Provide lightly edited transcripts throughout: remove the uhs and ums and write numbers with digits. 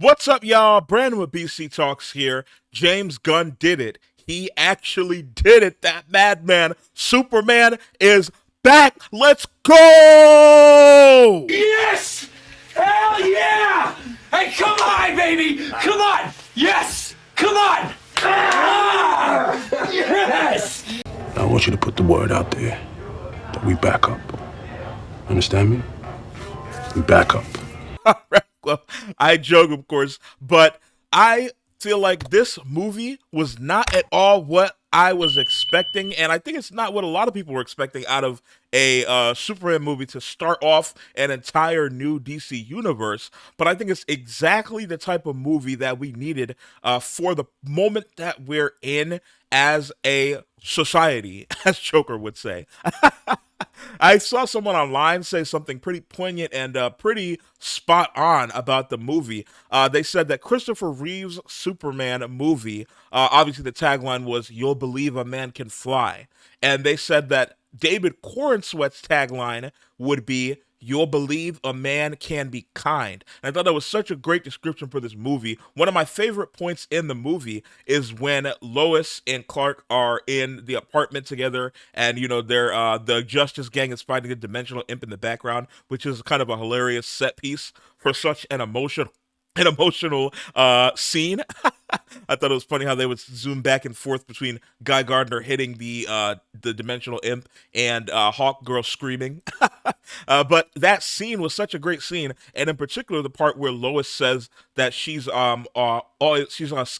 What's up, y'all? Brandon with BC Talks here. James Gunn did it. He actually did it. That madman, Superman, is back. Let's go! Yes! Hell yeah! Hey, come on, baby! Come on! Yes! Come on! Ah! Yes! I want you to put the word out there that we back up. Understand me? We back up. Well, I joke, of course, but I feel like this movie was not at all what I was expecting, and I think it's not what a lot of people were expecting out of a Superman movie to start off an entire new DC universe. But I think it's exactly the type of movie that we needed for the moment that we're in as a society, as Joker would say. I saw someone online say something pretty poignant and pretty spot on about the movie. They said that Christopher Reeve's Superman movie, obviously the tagline was "You'll believe a man can fly," and they said that David Corenswet's tagline would be "You'll believe a man can be kind." And I thought that was such a great description for this movie. One of my favorite points in the movie is when Lois and Clark are in the apartment together, and they're the Justice Gang is fighting a dimensional imp in the background, which is kind of a hilarious set piece for such an emotional scene. I thought it was funny how they would zoom back and forth between Guy Gardner hitting the dimensional imp and Hawk Girl screaming. But that scene was such a great scene, and in particular the part where Lois says that she's a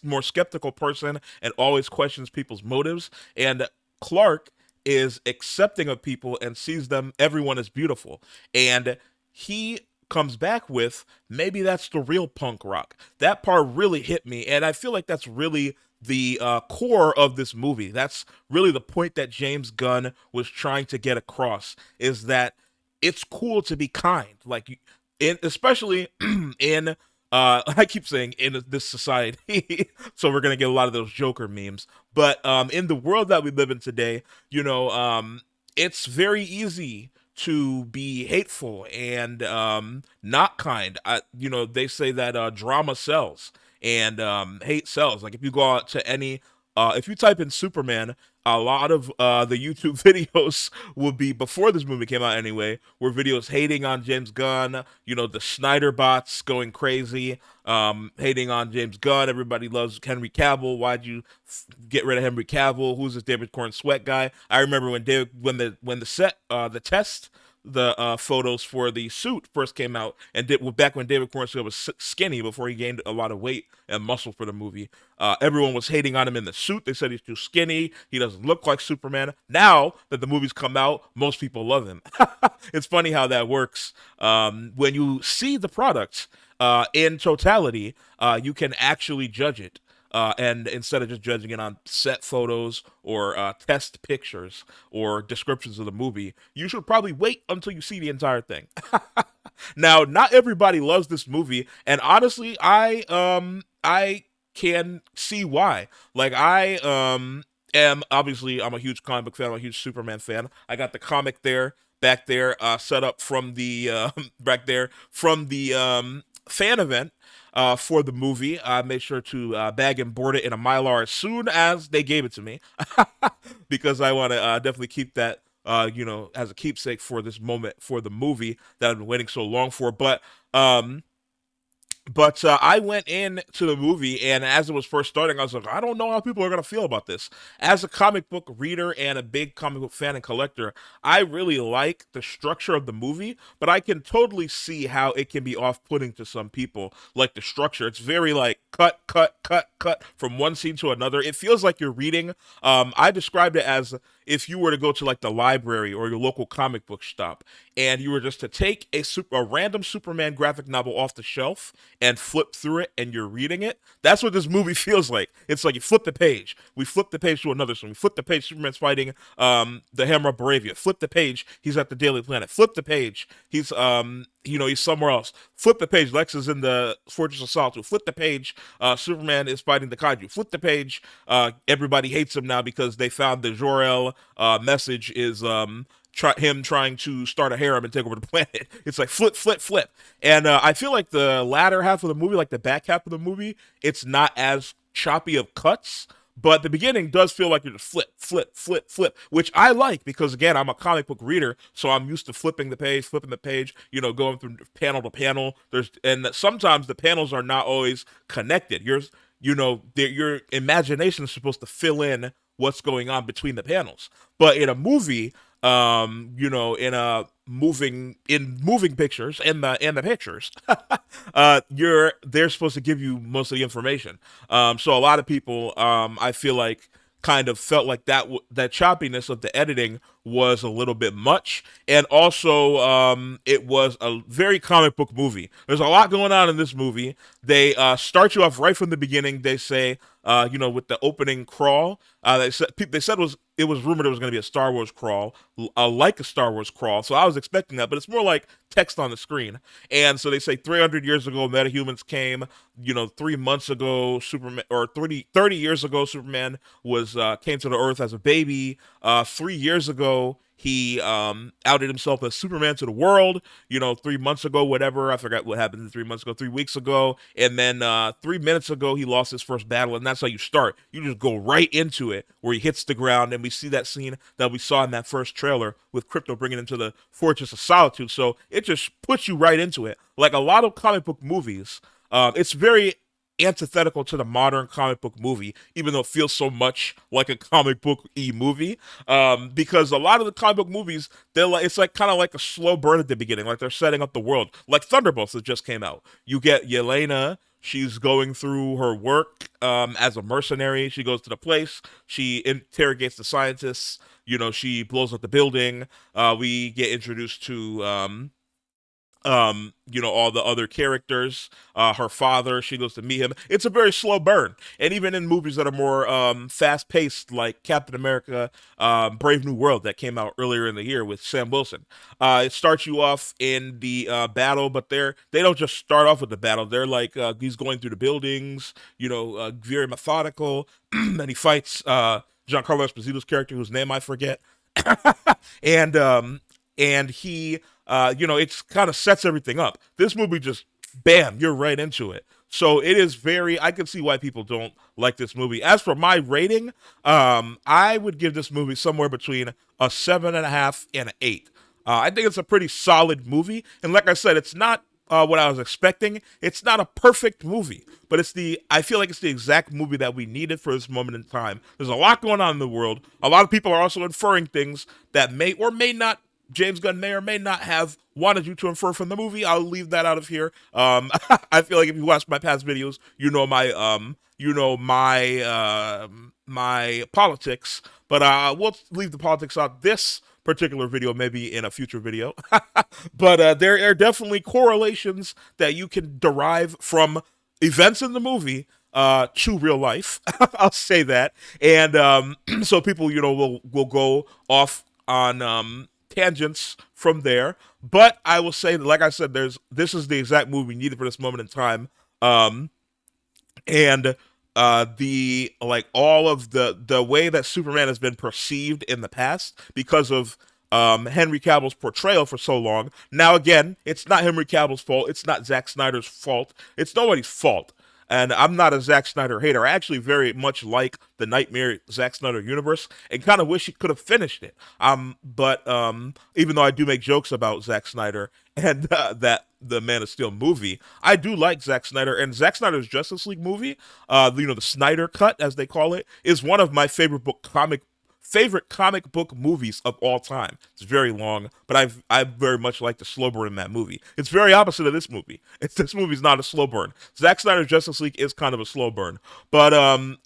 more skeptical person and always questions people's motives, and Clark is accepting of people and sees everyone as beautiful, and he comes back with maybe that's the real punk rock. That part really hit me, and I feel like that's really the core of this movie. That's really the point that James Gunn was trying to get across, is that it's cool to be kind, like especially in I keep saying in this society, so we're gonna get a lot of those Joker memes. But in the world that we live in today, it's very easy to be hateful and not kind. They say that drama sells and hate sells. Like if you go out to if you type in Superman, a lot of the YouTube videos will be, before this movie came out anyway, were videos hating on James Gunn. The Snyder bots going crazy, hating on James Gunn. Everybody loves Henry Cavill. Why'd you get rid of Henry Cavill? Who's this David Corn Sweat guy? I remember when the photos for the suit first came out, and back when David Cornswell was skinny before he gained a lot of weight and muscle for the movie. Everyone was hating on him in the suit. They said he's too skinny. He doesn't look like Superman. Now that the movie's come out, most people love him. It's funny how that works. When you see the product in totality, you can actually judge it. And instead of just judging it on set photos or test pictures or descriptions of the movie, you should probably wait until you see the entire thing. Now, not everybody loves this movie, and honestly, I can see why. Like I'm a huge comic book fan. I'm a huge Superman fan. I got the comic back there, set up from the back there from the fan event for the movie. I made sure to bag and board it in a Mylar as soon as they gave it to me, because I want to definitely keep that, as a keepsake for this moment for the movie that I've been waiting so long for. But I went in to the movie, and as it was first starting, I was like, I don't know how people are going to feel about this. As a comic book reader and a big comic book fan and collector, I really like the structure of the movie, but I can totally see how it can be off-putting to some people. Like the structure, it's very like cut, cut, cut, cut from one scene to another. It feels like you're reading. I described it as if you were to go to like the library or your local comic book shop, and you were just to take a random Superman graphic novel off the shelf and flip through it, and you're reading it. That's what this movie feels like. It's like you flip the page. We flip the page to another scene. We flip the page. Superman's fighting the Hammer of Baravia. Flip the page. He's at the Daily Planet. Flip the page. He's somewhere else. Flip the page. Lex is in the Fortress of Solitude. Flip the page. Superman is fighting the Kaiju. Flip the page. Everybody hates him now because they found the Jor-El message is him trying to start a harem and take over the planet. It's like flip, flip, flip. And I feel like the latter half of the movie, like the back half of the movie, it's not as choppy of cuts. But the beginning does feel like you're just flip, flip, flip, flip, which I like because again, I'm a comic book reader, so I'm used to flipping the page, going from panel to panel. And sometimes the panels are not always connected. Your imagination is supposed to fill in what's going on between the panels. But in a movie, in moving pictures and the pictures, they're supposed to give you most of the information. So a lot of people, I feel like, kind of felt like that choppiness of the editing was a little bit much, and also it was a very comic book movie. There's a lot going on in this movie. They start you off right from the beginning. They say, with the opening crawl, it was rumored it was going to be a Star Wars crawl, like a Star Wars crawl. So I was expecting that, but it's more like text on the screen. And so they say 300 years ago, metahumans came. 3 months ago, Superman, or 30 years ago, Superman came to the Earth as a baby. 3 years ago, he outed himself as Superman to the world. 3 months ago, whatever. I forgot what happened 3 months ago, 3 weeks ago. And then 3 minutes ago, he lost his first battle. And that's how you start. You just go right into it where he hits the ground. And we see that scene that we saw in that first trailer with Crypto bringing him to the Fortress of Solitude. So it just puts you right into it. Like a lot of comic book movies, it's very antithetical to the modern comic book movie, even though it feels so much like a comic book movie. Because a lot of the comic book movies, it's like kind of like a slow burn at the beginning, like they're setting up the world. Like Thunderbolts that just came out. You get Yelena. She's going through her work as a mercenary. She goes to the place. She interrogates the scientists. She blows up the building. We get introduced to all the other characters, her father, she goes to meet him. It's a very slow burn. And even in movies that are more fast paced, like Captain America, Brave New World, that came out earlier in the year with Sam Wilson, it starts you off in the battle, but they don't just start off with the battle. They're like, he's going through the buildings, very methodical. And he fights Giancarlo Esposito's character, whose name I forget. and he it kind of sets everything up. This movie just, bam, you're right into it. So it is I can see why people don't like this movie. As for my rating, I would give this movie somewhere between a 7.5 and an 8. I think it's a pretty solid movie. And like I said, it's not what I was expecting. It's not a perfect movie, but I feel like it's the exact movie that we needed for this moment in time. There's a lot going on in the world. A lot of people are also inferring things that may or may not, James Gunn may or may not have wanted you to infer from the movie. I'll leave that out of here. I feel like if you watch my past videos, my politics. But we'll leave the politics out this particular video, maybe in a future video. But there are definitely correlations that you can derive from events in the movie to real life. I'll say that. And so people, will go off on tangents from there. But I will say that, like I said, this is the exact movie needed for this moment in time. And all of the way that Superman has been perceived in the past because of Henry Cavill's portrayal for so long. Now again, it's not Henry Cavill's fault. It's not Zack Snyder's fault. It's nobody's fault. And I'm not a Zack Snyder hater. I actually very much like the Nightmare Zack Snyder universe and kind of wish he could have finished it. But even though I do make jokes about Zack Snyder and that the Man of Steel movie, I do like Zack Snyder. And Zack Snyder's Justice League movie, the Snyder Cut, as they call it, is one of my favorite comic book movies of all time. It's very long, but I very much like the slow burn in that movie. It's very opposite of this movie. This movie's not a slow burn. Zack Snyder's Justice League is kind of a slow burn, but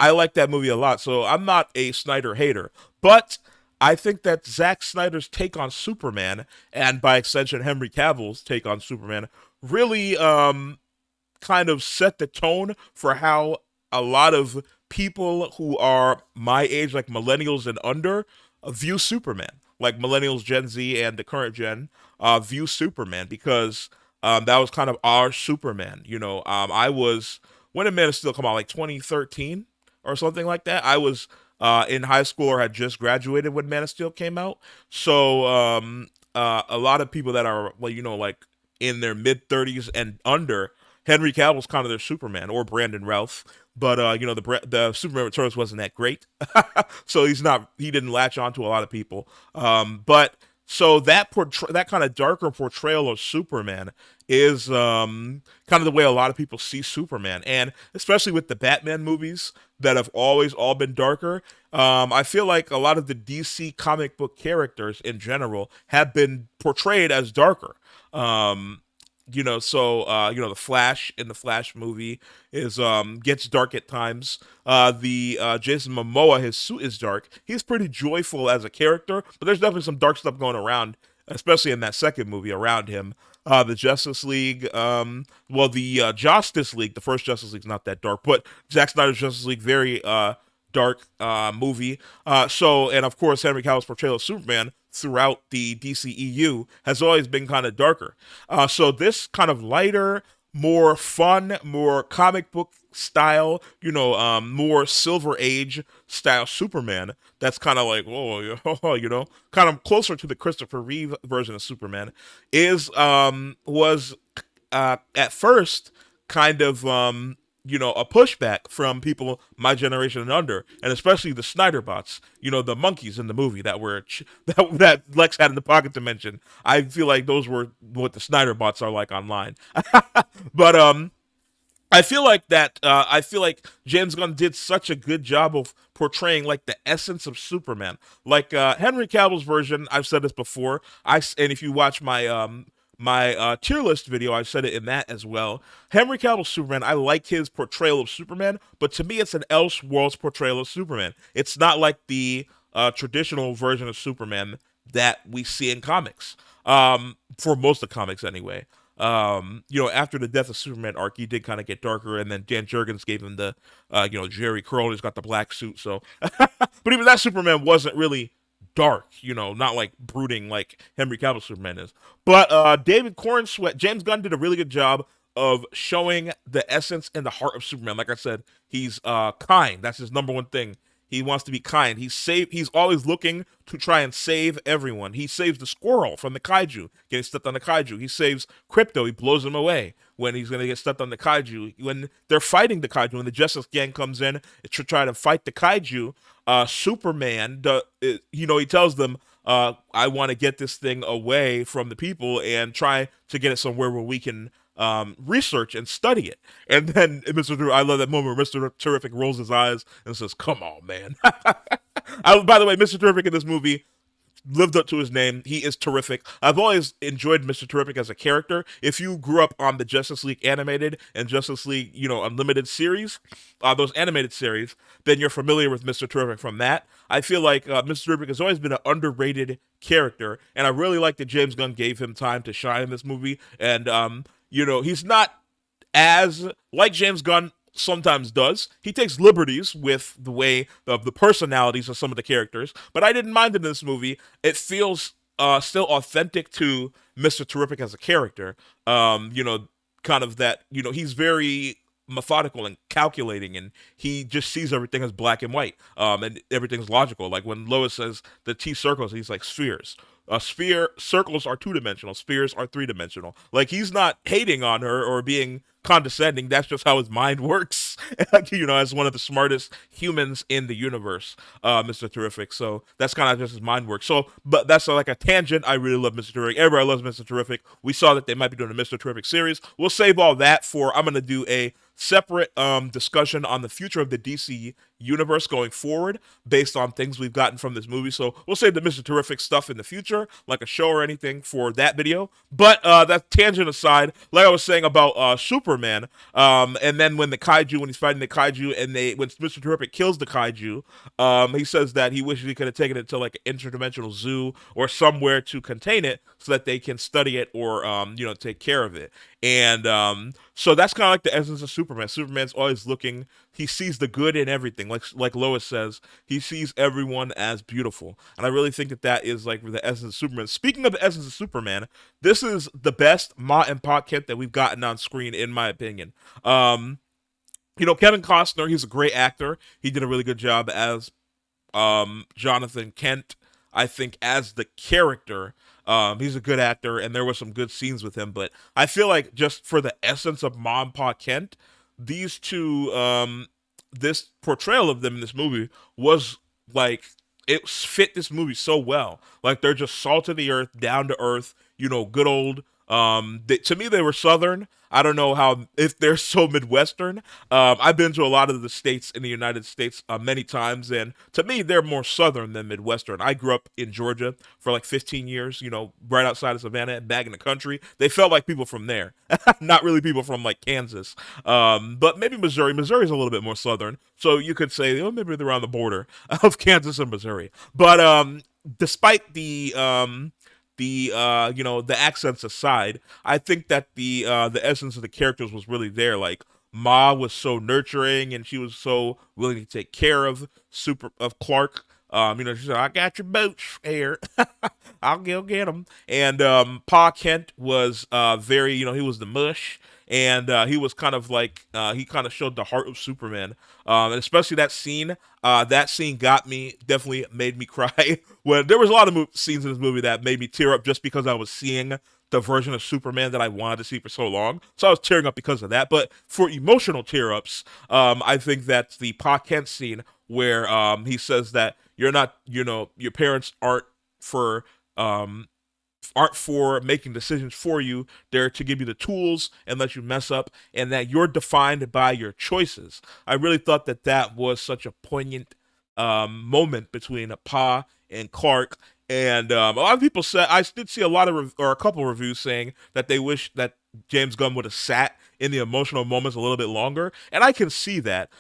I like that movie a lot. So I'm not a Snyder hater, but I think that Zack Snyder's take on Superman, and by extension Henry Cavill's take on Superman, really kind of set the tone for how a lot of people who are my age, like millennials and under, view Superman. Like millennials, Gen Z, and the current gen view Superman, because that was kind of our Superman. I was, when did Man of Steel come out? Like 2013 or something like that. I was in high school or had just graduated when Man of Steel came out. So a lot of people that are, well, like in their mid 30s and under, Henry Cavill's kind of their Superman, or Brandon Routh. But the Superman Returns wasn't that great, so he didn't latch on to a lot of people. But so that kind of darker portrayal of Superman is kind of the way a lot of people see Superman, and especially with the Batman movies that have always all been darker. I feel like a lot of the DC comic book characters in general have been portrayed as darker. The Flash in the Flash movie is gets dark at times. The Jason Momoa, his suit is dark. He's pretty joyful as a character, but there's definitely some dark stuff going around, especially in that second movie around him. The Justice League, the Justice League, the first Justice League's not that dark, but Zack Snyder's Justice League, very dark movie. And of course, Henry Cavill's portrayal of Superman throughout the DCEU has always been kind of darker. So this kind of lighter, more fun, more comic book style, more Silver Age style Superman, that's kind of like, whoa, kind of closer to the Christopher Reeve version of Superman, was at first kind of a pushback from people my generation and under, and especially the Snyder bots, the monkeys in the movie that Lex had in the pocket dimension. I feel like those were what the Snyder bots are like online. But I feel like James Gunn did such a good job of portraying like the essence of Superman. Like Henry Cavill's version, I've said this before. And if you watch my tier list video, I said it in that as well. Henry Cavill's Superman, I like his portrayal of Superman, but to me it's an Elseworlds portrayal of Superman. It's not like the traditional version of Superman that we see in comics, for most of comics anyway. After the Death of Superman arc, he did kind of get darker, and then Dan Jurgens gave him the, Jerry Curl. He's got the black suit, so. But even that Superman wasn't really dark, not like brooding like Henry Cavill Superman is. But David Cornsweet, James Gunn did a really good job of showing the essence and the heart of Superman. Like I said, he's kind. That's his number one thing. He wants to be kind. He's always looking to try and save everyone. He saves the squirrel from the kaiju, getting stepped on the kaiju. He saves Crypto. He blows him away when he's going to get stepped on the kaiju. When they're fighting the kaiju, when the Justice Gang comes in to try to fight the kaiju, Superman, he tells them, I want to get this thing away from the people and try to get it somewhere where we can research and study it. And then I love that moment where Mr. Terrific rolls his eyes and says, "Come on, man." By the way, Mr. Terrific in this movie lived up to his name. He is terrific. I've always enjoyed Mr. Terrific as a character. If you grew up on the Justice League animated and Justice League, Unlimited series, those animated series, then you're familiar with Mr. Terrific from that. I feel like Mr. Terrific has always been an underrated character, and I really like that James Gunn gave him time to shine in this movie. And he's not as like James Gunn sometimes does. He takes liberties with the way of the personalities of some of the characters, but I didn't mind it in this movie. It feels still authentic to Mr. Terrific as a character. Kind of that, he's very methodical and calculating, and he just sees everything as black and white, and everything's logical. Like when Lois says the T circles, he's like spheres. Circles are 2-dimensional, spheres are 3-dimensional. Like, he's not hating on her or being condescending. That's just how his mind works. As one of the smartest humans in the universe, Mr. Terrific. So that's kind of just his mind works. So, but that's like a tangent. I really love Mr. Terrific. Everybody loves Mr. Terrific. We saw that they might be doing a Mr. Terrific series. We'll save all that for, I'm going to do a separate discussion on the future of the DC universe going forward based on things we've gotten from this movie. So we'll save the Mr. Terrific stuff in the future, like a show or anything, for that video. But that tangent aside, like I was saying about Superman, and then when he's fighting the kaiju, and when Mr. Terrific kills the kaiju, he says that he wishes he could have taken it to like an interdimensional zoo or somewhere to contain it so that they can study it or take care of it. And so that's kind of like the essence of Superman. Superman's always looking. He sees the good in everything. Like Lois says, he sees everyone as beautiful. And I really think that is like the essence of Superman. Speaking of the essence of Superman, this is the best Ma and Pa Kent that we've gotten on screen, in my opinion. Kevin Costner, he's a great actor. He did a really good job as Jonathan Kent. I think as the character, he's a good actor, and there were some good scenes with him. But I feel like just for the essence of Mom Pa Kent, these two, this portrayal of them in this movie was like it fit this movie so well. Like they're just salt of the earth, down to earth, good old. To me, they were Southern. I don't know how if they're so Midwestern. I've been to a lot of the states in the United States many times, and to me, they're more Southern than Midwestern. I grew up in Georgia for like 15 years, right outside of Savannah and back in the country. They felt like people from there, not really people from like Kansas. But maybe Missouri. Missouri is a little bit more Southern, so you could say, maybe they're on the border of Kansas and Missouri. But despite the accents aside, I think that the essence of the characters was really there. Like Ma was so nurturing and she was so willing to take care of Clark. She said, "I got your boots here. I'll go get them." And Pa Kent was very, he was the mush, and he was kind of like he kind of showed the heart of Superman, and especially that scene. That scene got me, definitely made me cry. When there was a lot of scenes in this movie that made me tear up just because I was seeing the version of Superman that I wanted to see for so long. So I was tearing up because of that. But for emotional tear ups, I think that's the Pa Kent scene where he says that you're not, your parents for um, aren't for making decisions for you. They're to give you the tools and let you mess up, and that you're defined by your choices. I really thought that that was such a poignant moment between Pa and Clark. And a lot of people said, I did see a lot of or a couple of reviews saying that they wish that James Gunn would have sat in the emotional moments a little bit longer, and I can see that.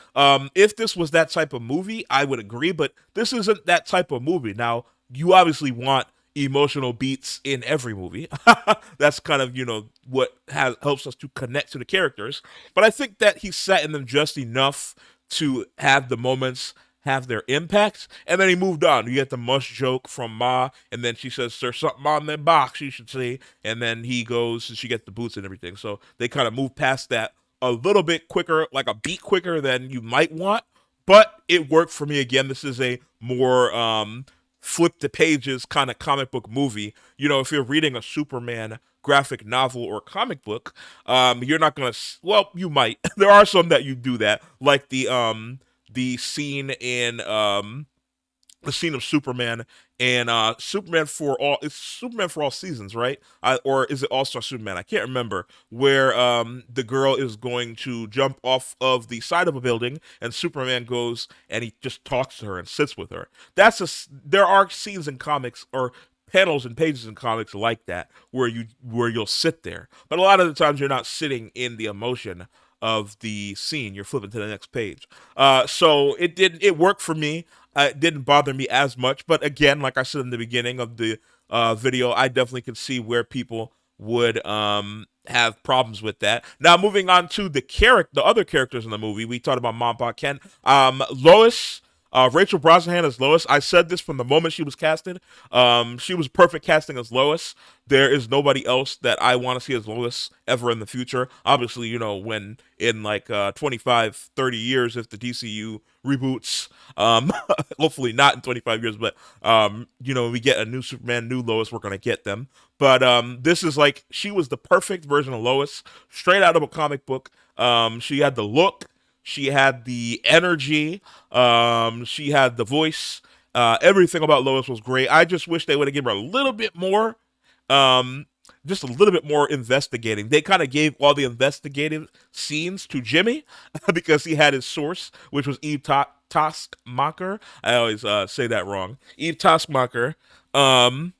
If this was that type of movie, I would agree, but this isn't that type of movie. Now, you obviously want emotional beats in every movie. That's kind of, what helps us to connect to the characters. But I think that he sat in them just enough to have the moments have their impact, and then he moved on. You get the mush joke from Ma, and then she says, "There's something on that box you should see," and then he goes and she gets the boots and everything. So they kind of move past that a little bit quicker, like a beat quicker than you might want, but it worked for me. Again, this is a more flip the pages kind of comic book movie. If you're reading a Superman graphic novel or comic book, you're not gonna. Well, you might. There are some that you do that, like the scene in the scene of Superman and it's Superman for all seasons, right? Or is it All Star Superman? I can't remember. Where the girl is going to jump off of the side of a building, and Superman goes and he just talks to her and sits with her. There are scenes in comics or panels and pages in comics like that where you'll sit there, but a lot of the times you're not sitting in the emotion of the scene. You're flipping to the next page. So it worked for me. It didn't bother me as much, but again, like I said in the beginning of the video, I definitely can see where people would have problems with that. Now, moving on to the other characters in the movie, we talked about Mom, Pa, Ken, Lois. Rachel Brosnahan as Lois. I said this from the moment she was casted. She was perfect casting as Lois. There is nobody else that I want to see as Lois ever in the future. Obviously, when in like 25, 30 years, if the DCU reboots, hopefully not in 25 years, but, we get a new Superman, new Lois, we're going to get them. But this is like, she was the perfect version of Lois, straight out of a comic book. She had the look. She had the energy. She had the voice. Everything about Lois was great. I just wish they would have given her a little bit more, just a little bit more investigating. They kind of gave all the investigative scenes to Jimmy because he had his source, which was Eve Taskmacher. I always say that wrong. Eve Taskmacher. So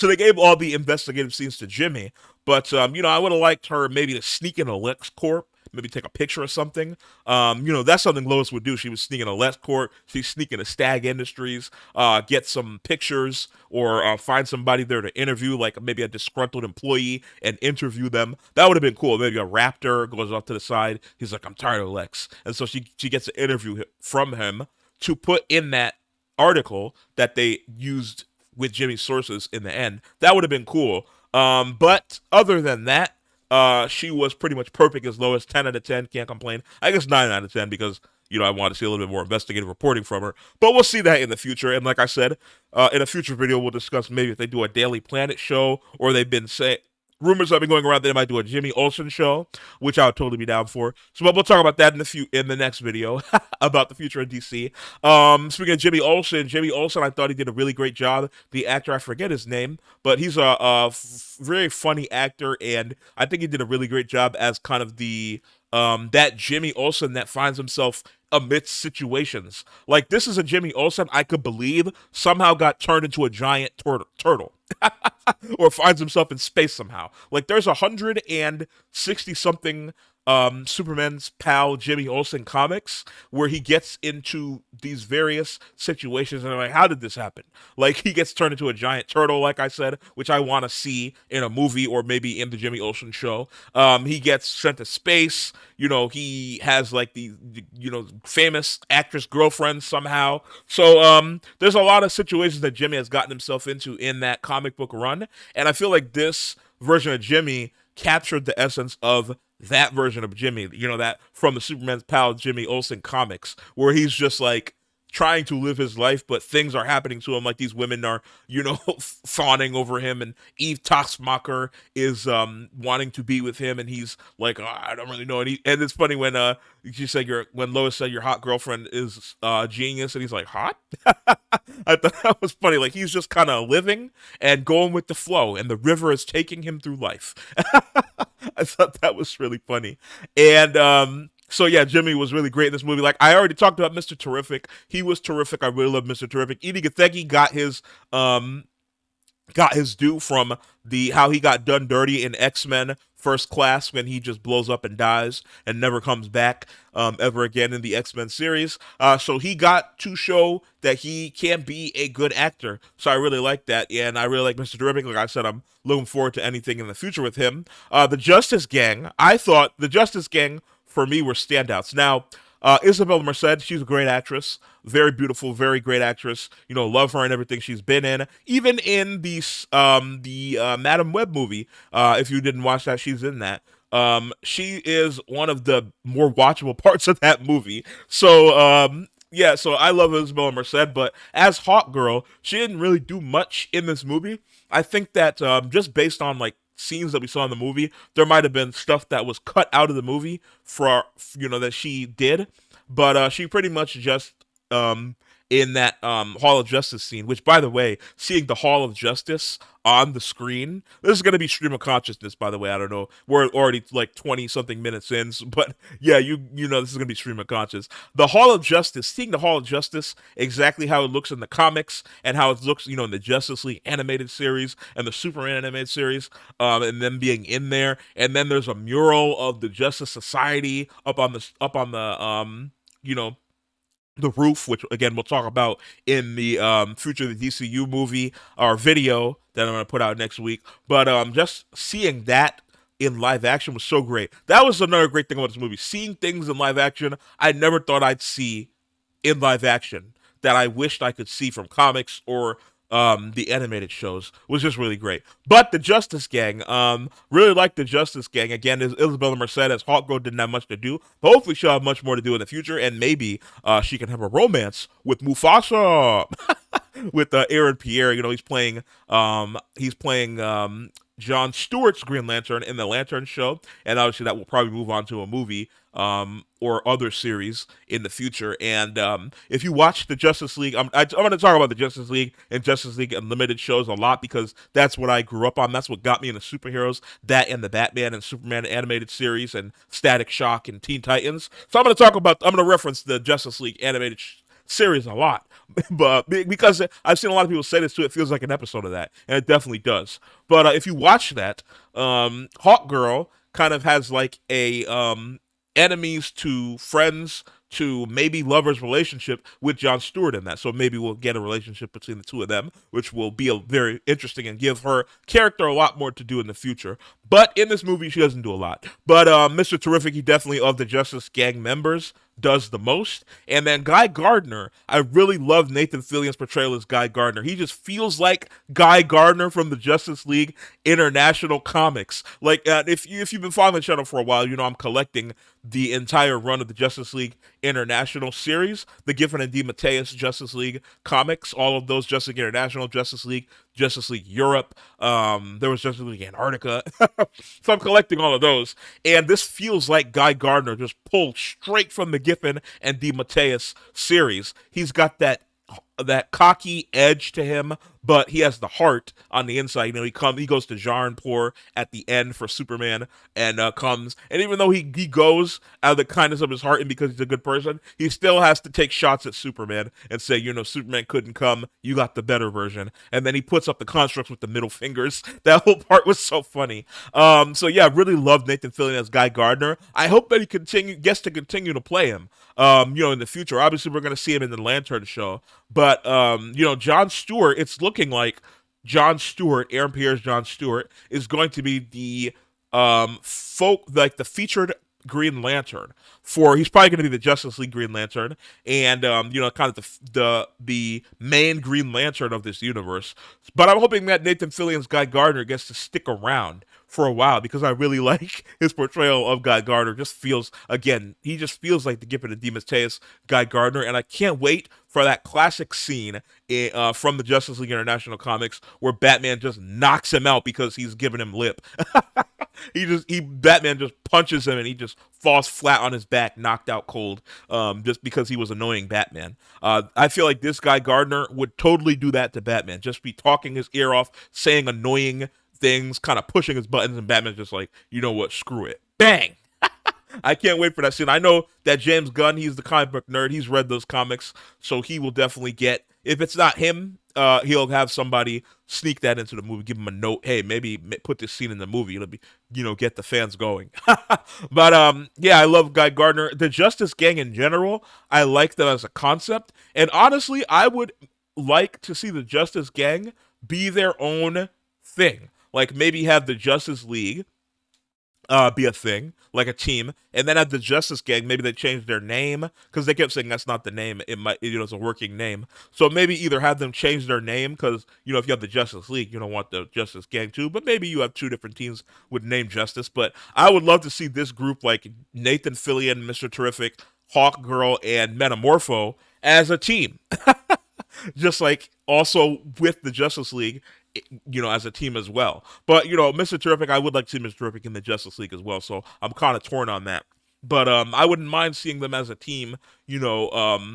they gave all the investigative scenes to Jimmy, but I would have liked her maybe to sneak in a LexCorp, maybe take a picture or something. That's something Lois would do. She would sneak in a LexCorp, she'd sneak into Stag Industries, get some pictures, or find somebody there to interview, like maybe a disgruntled employee, and interview them. That would have been cool. Maybe a raptor goes off to the side. He's like, "I'm tired of Lex," and so she gets an interview from him to put in that article that they used with Jimmy's sources in the end. That would have been cool. But other than that, she was pretty much perfect as Lois. 10 out of 10, can't complain. I guess 9 out of 10 because I want to see a little bit more investigative reporting from her. But we'll see that in the future. And like I said, in a future video, we'll discuss maybe if they do a Daily Planet show, or they've been saying rumors have been going around that they might do a Jimmy Olsen show, which I would totally be down for. So we'll talk about that in the next video about the future of DC. Speaking of Jimmy Olsen, I thought he did a really great job. The actor, I forget his name, but he's a very funny actor, and I think he did a really great job as kind of the that Jimmy Olsen that finds himself amidst situations. Like, this is a Jimmy Olsen I could believe somehow got turned into a giant turtle. Or finds himself in space somehow. Like, there's 160 something Superman's pal Jimmy Olsen comics where he gets into these various situations, and I'm like, how did this happen? Like, he gets turned into a giant turtle, like I said, which I want to see in a movie or maybe in the Jimmy Olsen show. He gets sent to space. He has like the famous actress girlfriend somehow. So there's a lot of situations that Jimmy has gotten himself into in that comic book run, and I feel like this version of Jimmy captured the essence of that version of Jimmy, that from the Superman's pal Jimmy Olsen comics, where he's just like trying to live his life, but things are happening to him. Like, these women are, fawning over him, and Eve Toxmacher is wanting to be with him, and he's like, I don't really know. And it's funny when when Lois said your hot girlfriend is genius, and he's like, hot? I thought that was funny. Like, he's just kind of living and going with the flow, and the river is taking him through life. I thought that was really funny. And so yeah, Jimmy was really great in this movie. Like, I already talked about Mr. Terrific. He was terrific. I really love Mr. Terrific. Edie Gathegi got his due from how he got done dirty in X-Men First Class, when he just blows up and dies and never comes back ever again in the X-Men series. So he got to show that he can be a good actor. So I really like that, and I really like Mr. Terrific. Like I said, I'm looking forward to anything in the future with him. The Justice Gang, I thought the Justice Gang for me were standouts. Now, Isabella Merced, she's a great actress, very beautiful, very great actress. Love her and everything she's been in. Even in the Madam Web movie, if you didn't watch that, she's in that. She is one of the more watchable parts of that movie. So yeah, so I love Isabella Merced, but as Hawk Girl, she didn't really do much in this movie. I think that just based on like scenes that we saw in the movie, there might have been stuff that was cut out of the movie for that she did, but she pretty much just in that Hall of Justice scene, which, by the way, seeing the Hall of Justice on the screen, this is going to be stream of consciousness, by the way. I don't know, we're already like 20 something minutes in, but yeah, this is going to be stream of conscious. The Hall of Justice, seeing the Hall of Justice, exactly how it looks in the comics and how it looks in the Justice League animated series and the Superman animated series, and them being in there, and then there's a mural of the Justice Society up on the the roof, which again we'll talk about in the future of the DCU movie or video that I'm going to put out next week. But just seeing that in live action was so great. That was another great thing about this movie. Seeing things in live action I never thought I'd see in live action that I wished I could see from comics or the animated shows was just really great. But the Justice Gang, really like the Justice Gang. Again, Isabella Merced as Hawkgirl didn't have much to do, but hopefully she'll have much more to do in the future, and maybe she can have a romance with Mufasa. With Aaron Pierre, he's playing John Stewart's Green Lantern in the Lantern show, and obviously that will probably move on to a movie or other series in the future. And if you watch the Justice League, I'm going to talk about the Justice League and Justice League Unlimited shows a lot because that's what I grew up on. That's what got me into superheroes, that and the Batman and Superman animated series and Static Shock and Teen Titans. So I'm going to reference the Justice League animated series a lot, but because I've seen a lot of people say this too, it feels like an episode of that, and it definitely does. But if you watch that, Hawkgirl kind of has like a enemies to friends to maybe lovers relationship with John Stewart in that. So maybe we'll get a relationship between the two of them, which will be very interesting and give her character a lot more to do in the future. But in this movie, she doesn't do a lot. But Mr. Terrific, he definitely, of the Justice Gang members, does the most. And then Guy Gardner, I really love Nathan Fillion's portrayal as Guy Gardner. He just feels like Guy Gardner from the Justice League International comics. Like if you've been following the channel for a while, you know I'm collecting the entire run of the Justice League International series, the Giffen and DeMatteis Justice League comics, all of those Justice League International, Justice League Europe. There was Justice League Antarctica. So I'm collecting all of those, and this feels like Guy Gardner just pulled straight from the Giffen and DeMatteis series. He's got that cocky edge to him, but he has the heart on the inside. You know, he goes to Jarnpur at the end for Superman, and comes, and even though he goes out of the kindness of his heart and because he's a good person, he still has to take shots at Superman and say, you know, Superman couldn't come, you got the better version, and then he puts up the constructs with the middle fingers. That whole part was so funny. So yeah, I really loved Nathan Fillion as Guy Gardner. I hope that he gets to continue to play him. You know, in the future. Obviously, we're going to see him in the Lantern show, but you know, John Stewart. It's looking like John Stewart, Aaron Pierre's John Stewart, is going to be the the featured Green Lantern for. He's probably going to be the Justice League Green Lantern, and you know, kind of the main Green Lantern of this universe. But I'm hoping that Nathan Fillion's Guy Gardner gets to stick around for a while, because I really like his portrayal of Guy Gardner. He just feels like the Giffen and DeMatteis Guy Gardner, and I can't wait for that classic scene from the Justice League International comics where Batman just knocks him out because he's giving him lip. Batman just punches him and he just falls flat on his back, knocked out cold, just because he was annoying Batman. I feel like this Guy Gardner would totally do that to Batman, just be talking his ear off, saying annoying things, kind of pushing his buttons, and Batman's just like, you know what, screw it. Bang! I can't wait for that scene. I know that James Gunn, he's the comic book nerd. He's read those comics, so he will definitely get, if it's not him, he'll have somebody sneak that into the movie, give him a note, hey, maybe put this scene in the movie. It'll be, you know, get the fans going. But yeah, I love Guy Gardner. The Justice Gang in general, I like them as a concept, and honestly, I would like to see the Justice Gang be their own thing. Like, maybe have the Justice League be a thing, like a team, and then have the Justice Gang, maybe they change their name, because they kept saying that's not the name, it might, you know, it's a working name, so maybe either have them change their name, because, you know, if you have the Justice League, you don't want the Justice Gang too, but maybe you have two different teams with name Justice. But I would love to see this group, like Nathan Fillion, Mr. Terrific, Hawkgirl, and Metamorpho as a team. Just like also with the Justice League, you know, as a team as well. But, you know, Mr. Terrific, I would like to see Mr. Terrific in the Justice League as well, so I'm kind of torn on that. But I wouldn't mind seeing them as a team, you know,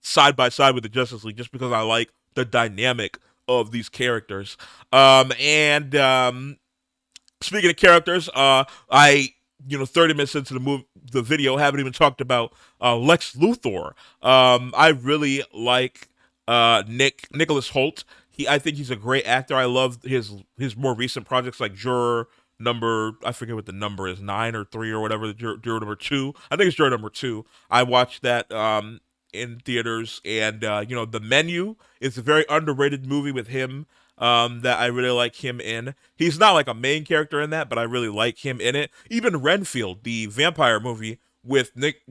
side by side with the Justice League, just because I like the dynamic of these characters. And speaking of characters, you know, 30 minutes into the video, haven't even talked about Lex Luthor. I really like Nicholas Hoult. I think he's a great actor. I love his more recent projects, like Juror number, I forget what the number is, 9 or 3 or whatever, Juror number 2. I think it's Juror number 2. I watched that in theaters, and you know, The Menu is a very underrated movie with him, that I really like him in. He's not like a main character in that, but I really like him in it. Even Renfield, the vampire movie with Nick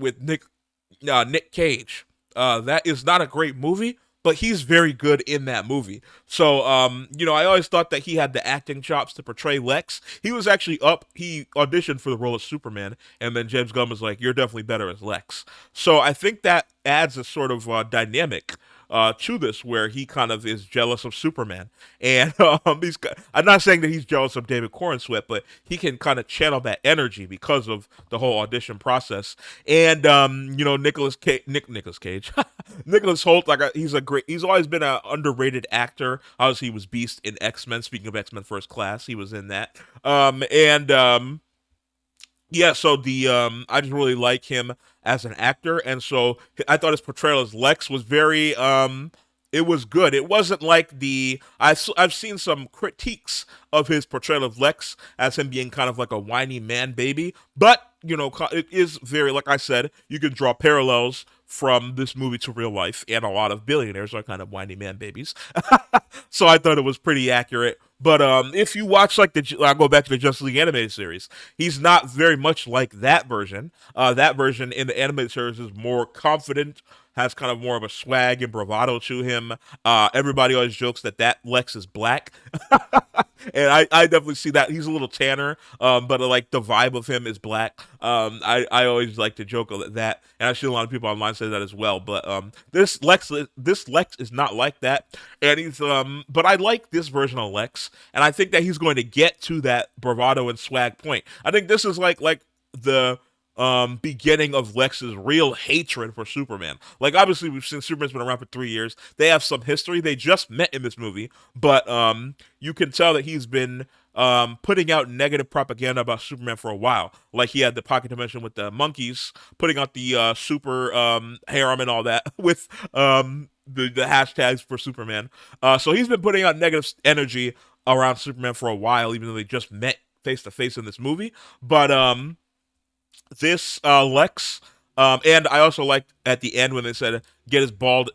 Cage, that is not a great movie, but he's very good in that movie. So, you know, I always thought that he had the acting chops to portray Lex. He was actually he auditioned for the role of Superman, and then James Gunn was like, you're definitely better as Lex. So I think that adds a sort of dynamic to this, where he kind of is jealous of Superman, and I'm not saying that he's jealous of David Corenswet, but he can kind of channel that energy because of the whole audition process. And you know, Nicholas Cage, Nicholas Hoult, like he's always been an underrated actor. Obviously, he was Beast in X-Men. Speaking of X-Men First Class, he was in that. Yeah, so I just really like him as an actor, and so I thought his portrayal as Lex was very it was good. It wasn't like I've seen some critiques of his portrayal of Lex as him being kind of like a whiny man baby, but you know, it is very, like I said, you can draw parallels from this movie to real life, and a lot of billionaires are kind of whiny man babies. So I thought it was pretty accurate. But if you watch like I'll go back to the Justice League animated series. He's not very much like that version. That version in the animated series is more confident, has kind of more of a swag and bravado to him. Everybody always jokes that Lex is black, and I definitely see that. He's a little tanner, but like the vibe of him is black. I always like to joke at that, and I see a lot of people online say that as well. But this Lex is not like that, and he's but I like this version of Lex, and I think that he's going to get to that bravado and swag point. I think this is like the beginning of Lex's real hatred for Superman. Like obviously we've seen Superman's been around for 3 years. They have some history. They just met in this movie, but you can tell that he's been putting out negative propaganda about Superman for a while. Like he had the pocket dimension with the monkeys, putting out the super harem and all that with the hashtags for Superman. So he's been putting out negative energy around Superman for a while, even though they just met face to face in this movie. But this Lex, and I also liked at the end when they said get his bald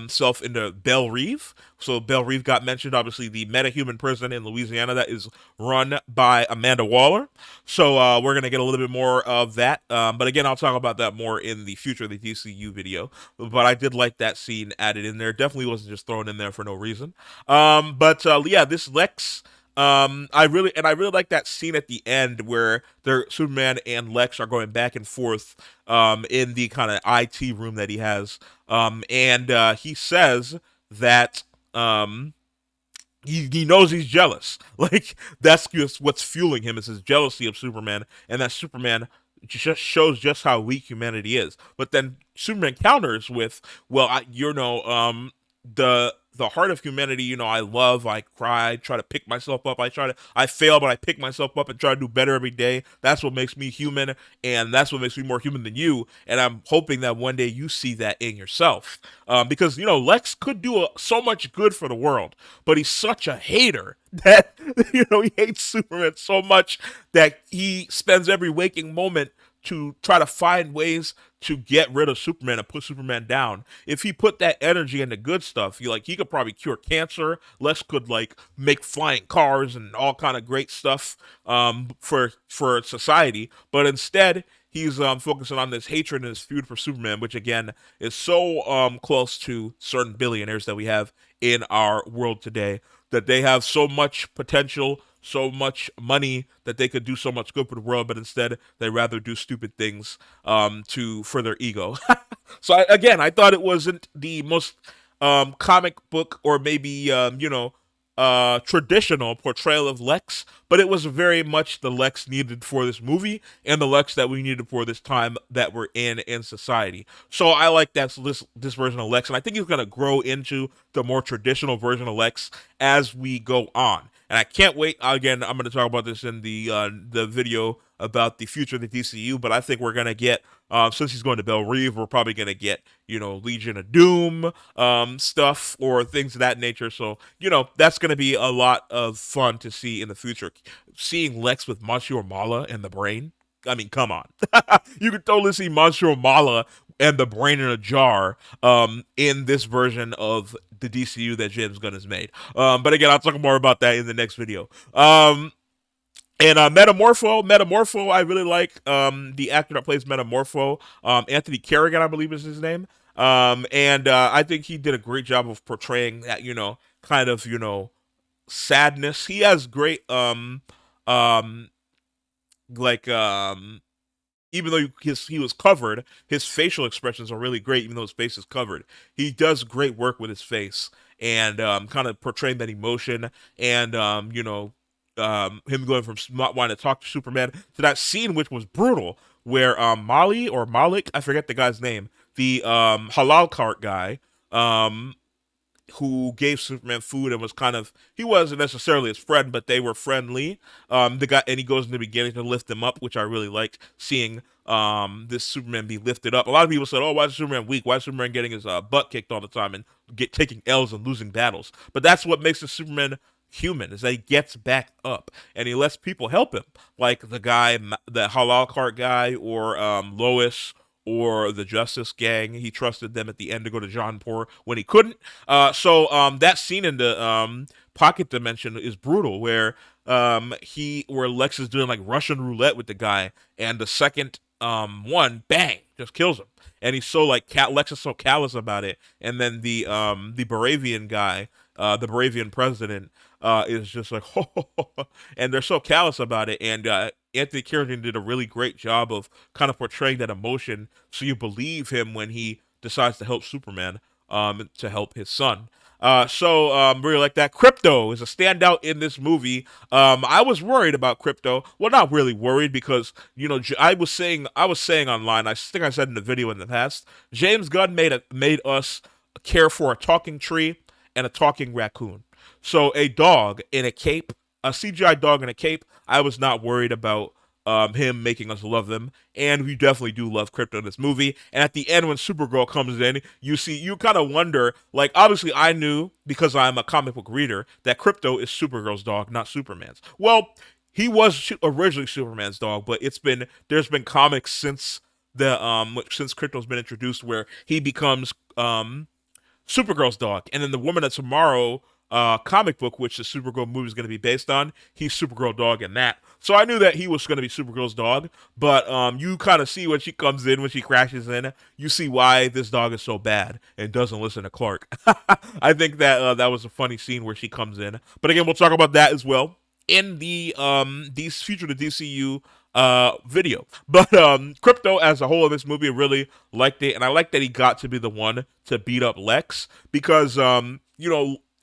self into Belle Reve. So Belle Reve got mentioned, obviously the metahuman prison in Louisiana that is run by Amanda Waller. So we're gonna get a little bit more of that. But again, I'll talk about that more in the future of the DCU video. But I did like that scene added in there. Definitely wasn't just thrown in there for no reason. But yeah, this Lex. I really like that scene at the end where Superman and Lex are going back and forth in the kind of IT room that he has. And he says that he knows he's jealous. Like that's just what's fueling him is his jealousy of Superman, and that Superman just shows just how weak humanity is. But then Superman counters with, well, the heart of humanity, I love, I cry, try to pick myself up, I fail, but I pick myself up and try to do better every day. That's what makes me human, and that's what makes me more human than you, and I'm hoping that one day you see that in yourself. Because, Lex could do so much good for the world, but he's such a hater that, he hates Superman so much that he spends every waking moment to try to find ways to get rid of Superman and put Superman down. If he put that energy into good stuff, he could probably cure cancer. Lex could make flying cars and all kind of great stuff for society. But instead, he's focusing on this hatred and this feud for Superman, which again is so close to certain billionaires that we have in our world today, that they have so much potential, so much money that they could do so much good for the world, but instead they rather do stupid things for their ego. So I thought it wasn't the most comic book or maybe traditional portrayal of Lex, but it was very much the Lex needed for this movie and the Lex that we needed for this time that we're in society. So I like this version of Lex, and I think he's going to grow into the more traditional version of Lex as we go on. And I can't wait. Again, I'm going to talk about this in the video about the future of the DCU, but I think we're going to get, since he's going to Belle Reve, we're probably going to get, Legion of Doom stuff or things of that nature. So, that's going to be a lot of fun to see in the future. Seeing Lex with Monsieur Mala and the brain. I mean, come on. You could totally see Monsieur Mala and the brain in a jar in this version of the DCU that James Gunn has made. But again, I'll talk more about that in the next video. And Metamorpho, I really like the actor that plays Metamorpho, Anthony Carrigan, I believe is his name. And I think he did a great job of portraying that, kind of, sadness. He has great, even though he was covered, his facial expressions are really great, even though his face is covered. He does great work with his face and kind of portraying that emotion and, him going from not wanting to talk to Superman to that scene, which was brutal, where Molly or Malik, I forget the guy's name, the halal cart guy, who gave Superman food and he wasn't necessarily his friend, but they were friendly. The guy, and he goes in the beginning to lift him up, which I really liked seeing this Superman be lifted up. A lot of people said, "Oh, why is Superman weak? Why is Superman getting his butt kicked all the time and taking L's and losing battles?" But that's what makes the Superman human, is that he gets back up and he lets people help him, like the halal cart guy, or Lois, or the Justice Gang. He trusted them at the end to go to Jaunpur when he couldn't. That scene in the pocket dimension is brutal, where where Lex is doing like Russian roulette with the guy, and the second one, bang, just kills him. And he's so like Lex is so callous about it, and then the Baravian guy, the Baravian president, is just like, and they're so callous about it. And Anthony Carrington did a really great job of kind of portraying that emotion, so you believe him when he decides to help Superman, to help his son. Really like that. Crypto is a standout in this movie. I was worried about Crypto. Well, not really worried, because I was saying online. I think I said in the video in the past, James Gunn made us care for a talking tree and a talking raccoon. So a dog in a cape, a CGI dog in a cape. I was not worried about him making us love them, and we definitely do love Crypto in this movie. And at the end, when Supergirl comes in, you kind of wonder, like, obviously I knew, because I'm a comic book reader, that Crypto is Supergirl's dog, not Superman's. Well, he was originally Superman's dog, but there's been comics since since Crypto's been introduced, where he becomes Supergirl's dog, and then the Woman of Tomorrow comic book, which the Supergirl movie is going to be based on, he's Supergirl dog in that. So I knew that he was going to be Supergirl's dog, but you kind of see when she comes in, when she crashes in, you see why this dog is so bad and doesn't listen to Clark. I think that that was a funny scene where she comes in. But again, we'll talk about that as well in the Future to DCU video. But Crypto as a whole of this movie, I really liked it, and I like that he got to be the one to beat up Lex, because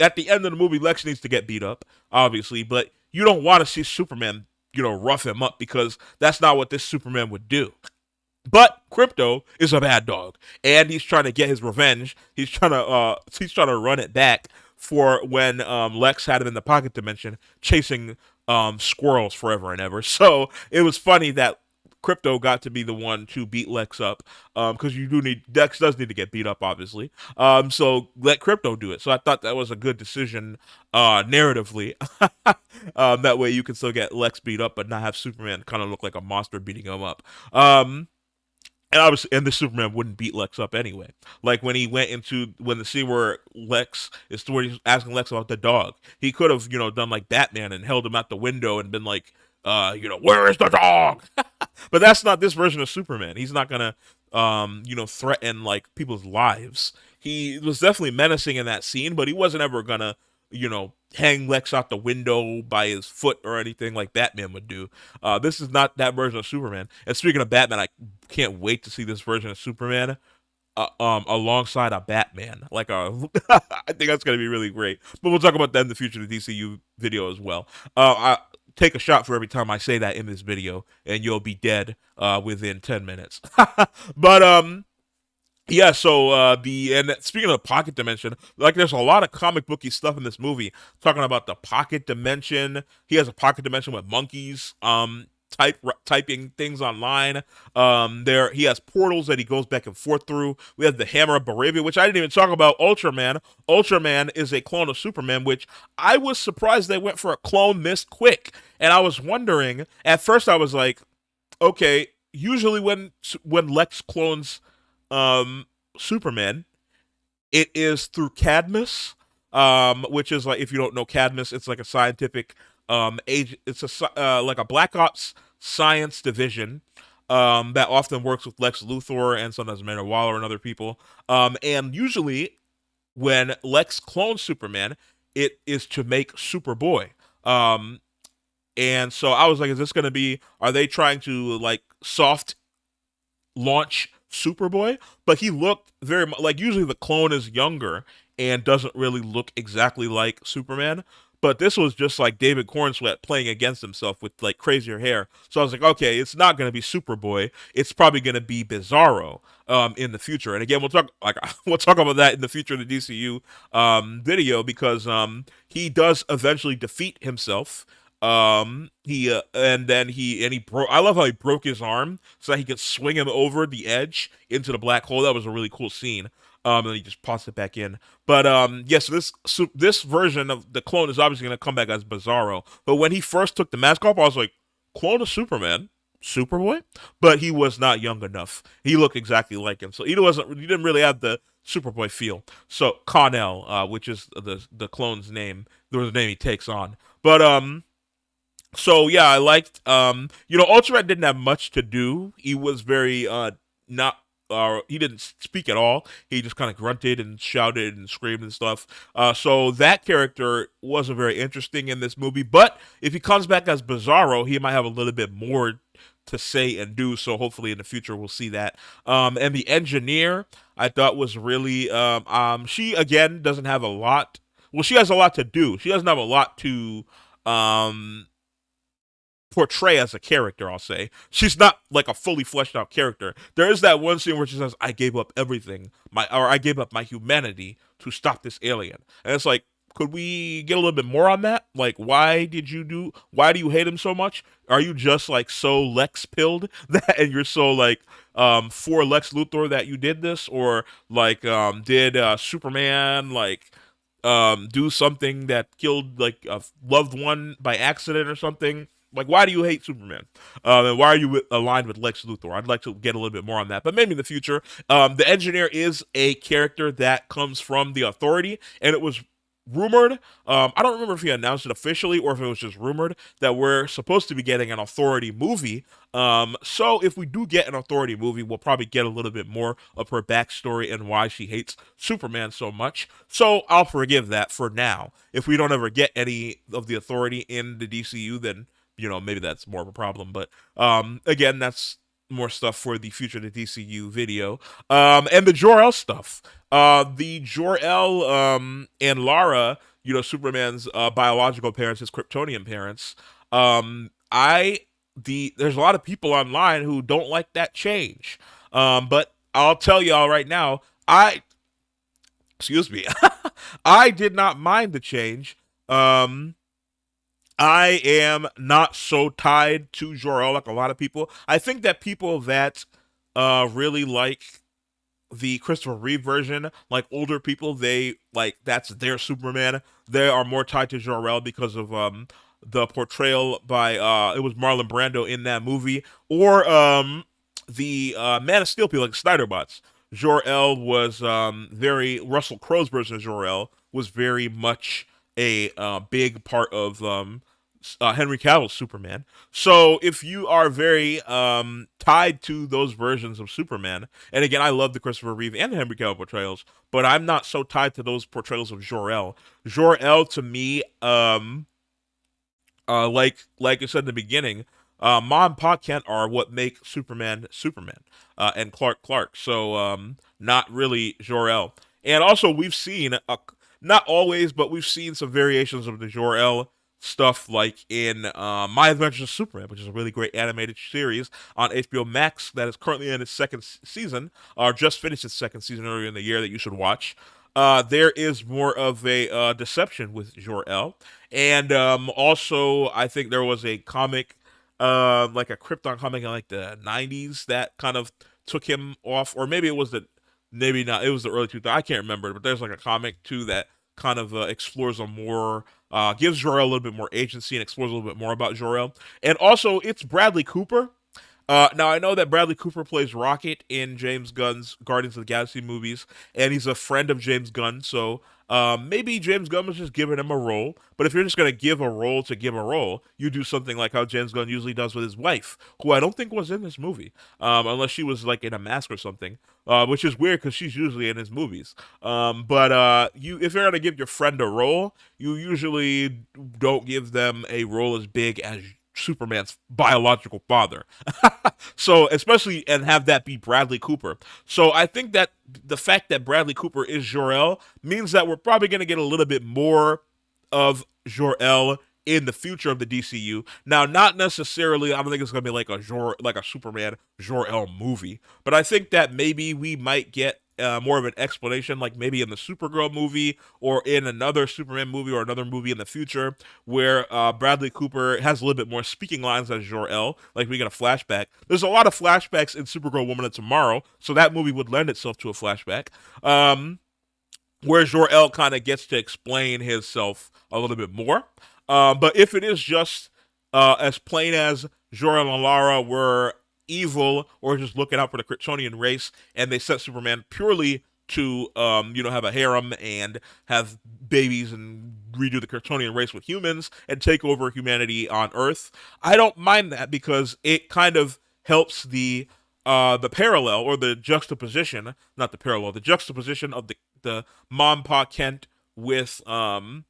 at the end of the movie, Lex needs to get beat up, obviously, but you don't want to see Superman, rough him up, because that's not what this Superman would do. But Crypto is a bad dog, and he's trying to get his revenge. He's trying to run it back for when Lex had him in the pocket dimension, chasing squirrels forever and ever. So it was funny that Crypto got to be the one to beat Lex up, because Lex does need to get beat up, obviously. So let Crypto do it. So I thought that was a good decision, narratively. That way you can still get Lex beat up, but not have Superman kind of look like a monster beating him up. And obviously, the Superman wouldn't beat Lex up anyway. Like when the scene where where he's asking Lex about the dog, he could have, done like Batman and held him out the window and been like, where is the dog? But that's not this version of Superman. He's not gonna, threaten like people's lives. He was definitely menacing in that scene, but he wasn't ever gonna, hang Lex out the window by his foot or anything like Batman would do. This is not that version of Superman. And speaking of Batman, I can't wait to see this version of Superman alongside a Batman. I think that's gonna be really great. But we'll talk about that in the Future, the DCU video as well. I take a shot for every time I say that in this video, and you'll be dead within 10 minutes. But yeah, so and speaking of the pocket dimension, like there's a lot of comic booky stuff in this movie talking about the pocket dimension. He has a pocket dimension with monkeys typing things online. There he has portals that he goes back and forth through. We have the Hammer of Baravia, which I didn't even talk about. Ultraman. Ultraman is a clone of Superman, which I was surprised they went for a clone this quick. And I was wondering, at first I was like, okay, usually when Lex clones Superman, it is through Cadmus, which is like, if you don't know Cadmus, it's like a scientific age. It's like a Black Ops science division that often works with Lex Luthor and sometimes Amanda Waller and other people. And usually when Lex clones Superman, it is to make Superboy. And so I was like, is this going to be? Are they trying to like soft launch Superboy? But he looked very much like, usually the clone is younger and doesn't really look exactly like Superman. But this was just like David Cornsweet playing against himself with like crazier hair. So I was like, okay, it's not going to be Superboy. It's probably going to be Bizarro in the future. And again, we'll talk about that in the Future of the DCU video, because he does eventually defeat himself. I love how he broke his arm so that he could swing him over the edge into the black hole. That was a really cool scene. And then he just pops it back in. But yes, this version of the clone is obviously going to come back as Bizarro. But when he first took the mask off, I was like, clone of Superman? Superboy, but he was not young enough. He looked exactly like him, so he didn't really have the Superboy feel. So Connell, which is the clone's name, the name he takes on. But so yeah, I liked Ultraman didn't have much to do. He was very not he didn't speak at all. He just kind of grunted and shouted and screamed and stuff. So that character wasn't very interesting in this movie. But if he comes back as Bizarro, he might have a little bit more to say and do. So hopefully in the future we'll see that. And the engineer I thought was really she again doesn't have a lot. Well, she has a lot to do. She doesn't have a lot to um portray as a character. I'll say she's not like a fully fleshed out character. There is that one scene where she says, "I gave up everything, I gave up my humanity to stop this alien," and it's like, could we get a little bit more on that? Like, why Why do you hate him so much? Are you just like so Lex pilled that, and you're so like for Lex Luthor that you did this, or like did Superman like do something that killed like a loved one by accident or something? Like, why do you hate Superman? And why are you aligned with Lex Luthor? I'd like to get a little bit more on that, but maybe in the future. The engineer is a character that comes from the Authority, and it was rumored. I don't remember if he announced it officially or if it was just rumored that we're supposed to be getting an Authority movie. So if we do get an Authority movie, we'll probably get a little bit more of her backstory and why she hates Superman so much. So I'll forgive that for now. If we don't ever get any of the Authority in the DCU, then maybe that's more of a problem. But again, that's more stuff for the future of the DCU video. And the Jor-El stuff. The Jor-El and Lara, Superman's biological parents, his Kryptonian parents. There's a lot of people online who don't like that change. But I'll tell y'all right now, excuse me, I did not mind the change. I am not so tied to Jor-El like a lot of people. I think that people that really like the Christopher Reeve version, like older people, they like that's their Superman. They are more tied to Jor-El because of the portrayal by it was Marlon Brando in that movie, or the Man of Steel people like Snyderbots. Jor-El was very Russell Crowe's version of Jor-El was very much a big part of Henry Cavill's Superman. So if you are very tied to those versions of Superman, and again, I love the Christopher Reeve and the Henry Cavill portrayals, but I'm not so tied to those portrayals of Jor-El. Jor-El to me, like I said in the beginning, Ma and Pa Kent are what make Superman Superman, and Clark Clark. So not really Jor-El. And also we've seen not always, but we've seen some variations of the Jor-El stuff, like in My Adventures of Superman, which is a really great animated series on HBO Max that is currently in its second season, or just finished its second season earlier in the year, that you should watch. There is more of a deception with Jor-El, and also I think there was a comic, like a Krypton comic in like the '90s that kind of took him off, or maybe it was maybe not, it was the early 2000s. I can't remember, but there's like a comic too that kind of explores a more gives Jor-El a little bit more agency and explores a little bit more about Jor-El. And also, it's Bradley Cooper. Now, I know that Bradley Cooper plays Rocket in James Gunn's Guardians of the Galaxy movies, and he's a friend of James Gunn, so maybe James Gunn was just giving him a role. But if you're just going to give a role to give a role, you do something like how James Gunn usually does with his wife, who I don't think was in this movie, unless she was like in a mask or something, which is weird because she's usually in his movies. But if you're going to give your friend a role, you usually don't give them a role as big as Superman's biological father. So, especially, and have that be Bradley Cooper. So, I think that the fact that Bradley Cooper is Jor-El means that we're probably going to get a little bit more of Jor-El in the future of the DCU. Now, not necessarily, I don't think it's going to be like a Superman Jor-El movie, but I think that maybe we might get more of an explanation, like maybe in the Supergirl movie or in another Superman movie or another movie in the future, where Bradley Cooper has a little bit more speaking lines as Jor-El, like we get a flashback. There's a lot of flashbacks in Supergirl Woman of Tomorrow, so that movie would lend itself to a flashback. Where Jor-El kind of gets to explain himself a little bit more. But if it is just as plain as Jor-El and Lara were evil or just looking out for the Kryptonian race, and they sent Superman purely to, have a harem and have babies and redo the Kryptonian race with humans and take over humanity on Earth. I don't mind that because it kind of helps the parallel or the juxtaposition, not the parallel, the juxtaposition of the Mom Pa Kent with the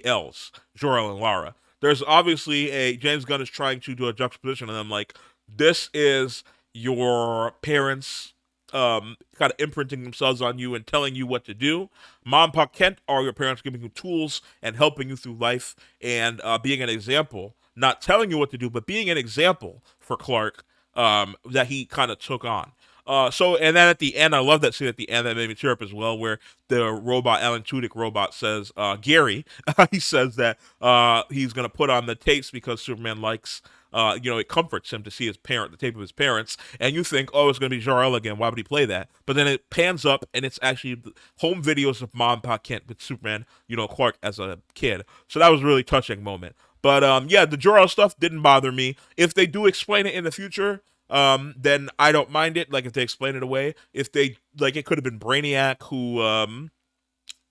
L's, Jor-El and Lara. There's obviously a James Gunn is trying to do a juxtaposition, and I'm like, this is your parents kind of imprinting themselves on you and telling you what to do. Mom, Pa Kent are your parents giving you tools and helping you through life and being an example, not telling you what to do, but being an example for Clark that he kind of took on. And then at the end, I love that scene at the end that made me tear up as well, where the robot, Alan Tudyk robot, says, Gary, he says that he's going to put on the tapes because Superman likes, it comforts him to see the tape of his parents. And you think, oh, it's going to be Jor-El again. Why would he play that? But then it pans up and it's actually home videos of Mom, Pa Kent with Superman, Clark as a kid. So that was a really touching moment. But the Jor-El stuff didn't bother me. If they do explain it in the future, then I don't mind it. Like if they explain it away, if they it could have been Brainiac who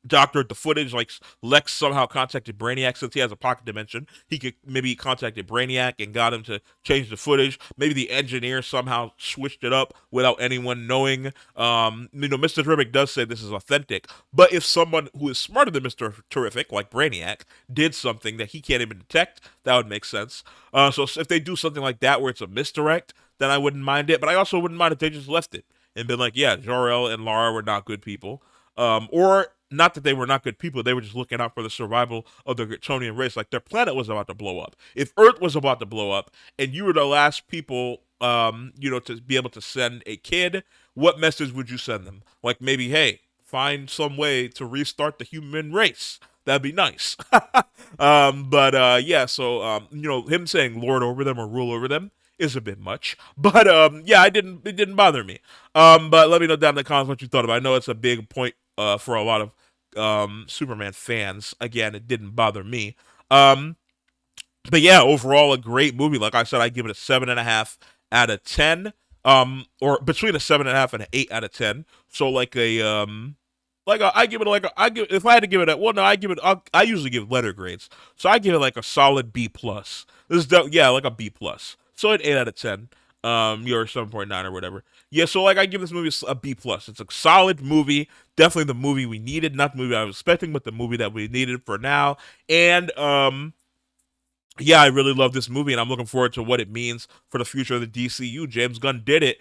doctored the footage. Like Lex somehow contacted Brainiac since he has a pocket dimension. He could maybe contacted Brainiac and got him to change the footage. Maybe the engineer somehow switched it up without anyone knowing. Mr. Terrific does say this is authentic, but if someone who is smarter than Mr. Terrific, like Brainiac, did something that he can't even detect, that would make sense. So if they do something like that where it's a misdirect, then I wouldn't mind it. But I also wouldn't mind if they just left it and been like, yeah, Jor-El and Lara were not good people. Or not that they were not good people, they were just looking out for the survival of the Kryptonian race. Like their planet was about to blow up. If Earth was about to blow up and you were the last people, to be able to send a kid, what message would you send them? Like maybe, hey, find some way to restart the human race. That'd be nice. Him saying lord over them or rule over them is a bit much. But it didn't bother me. But let me know down in the comments what you thought about it. I know it's a big point for a lot of Superman fans. Again, it didn't bother me. But yeah, overall a great movie. Like I said, I give it a 7.5 out of 10. Or between a 7.5 and an 8 out of 10. So if I had to give it I usually give letter grades. So I give it like a solid B plus. Like a B plus. So an 8 out of 10. You're 7.9 or whatever. Yeah, so I give this movie a B plus. It's a solid movie, definitely the movie we needed, not the movie I was expecting, but the movie that we needed for now. And I really love this movie, and I'm looking forward to what it means for the future of the DCU. James Gunn did it.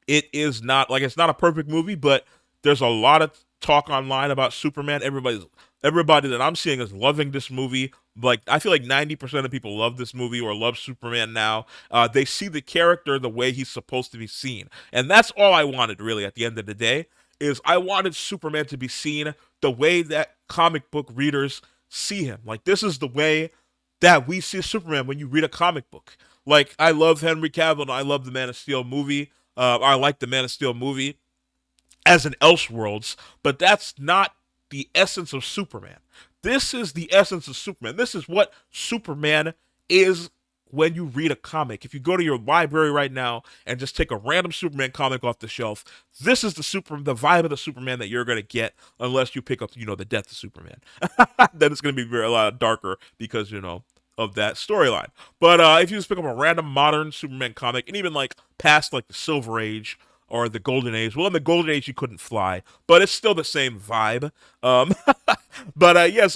It is not it's not a perfect movie, but there's a lot of talk online about Superman. Everybody that I'm seeing is loving this movie. Like I feel like 90% of people love this movie or love Superman now. They see the character the way he's supposed to be seen, and that's all I wanted really. At the end of the day, is I wanted Superman to be seen the way that comic book readers see him. Like this is the way that we see Superman when you read a comic book. Like I love Henry Cavill and I love the Man of Steel movie. I like the Man of Steel movie as an Elseworlds, but that's not the essence of Superman. This is the essence of Superman. This is what Superman is when you read a comic. If you go to your library right now and just take a random Superman comic off the shelf, this is the vibe of the Superman that you're going to get unless you pick up, the death of Superman. Then it's going to be a lot darker because, of that storyline. But if you just pick up a random modern Superman comic and even past the Silver Age or the Golden Age. Well, in the Golden Age, you couldn't fly, but it's still the same vibe. So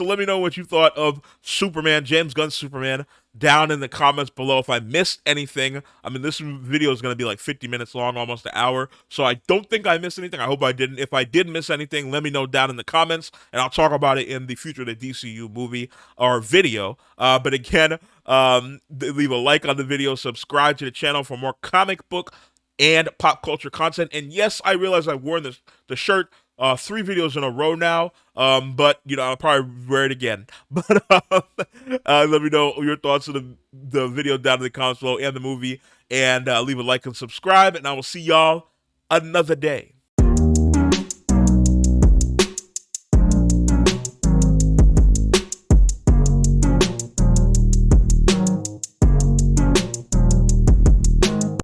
let me know what you thought of Superman, James Gunn's Superman, down in the comments below. If I missed anything, this video is going to be 50 minutes long, almost an hour, so I don't think I missed anything. I hope I didn't. If I did miss anything, let me know down in the comments, and I'll talk about it in the future of the DCU movie or video. But again, leave a like on the video, subscribe to the channel for more comic book and pop culture content. And yes, I realize I've worn the shirt 3 videos in a row now, but I'll probably wear it again. But let me know your thoughts on the video down in the comments below and the movie, and leave a like and subscribe, and I will see y'all another day.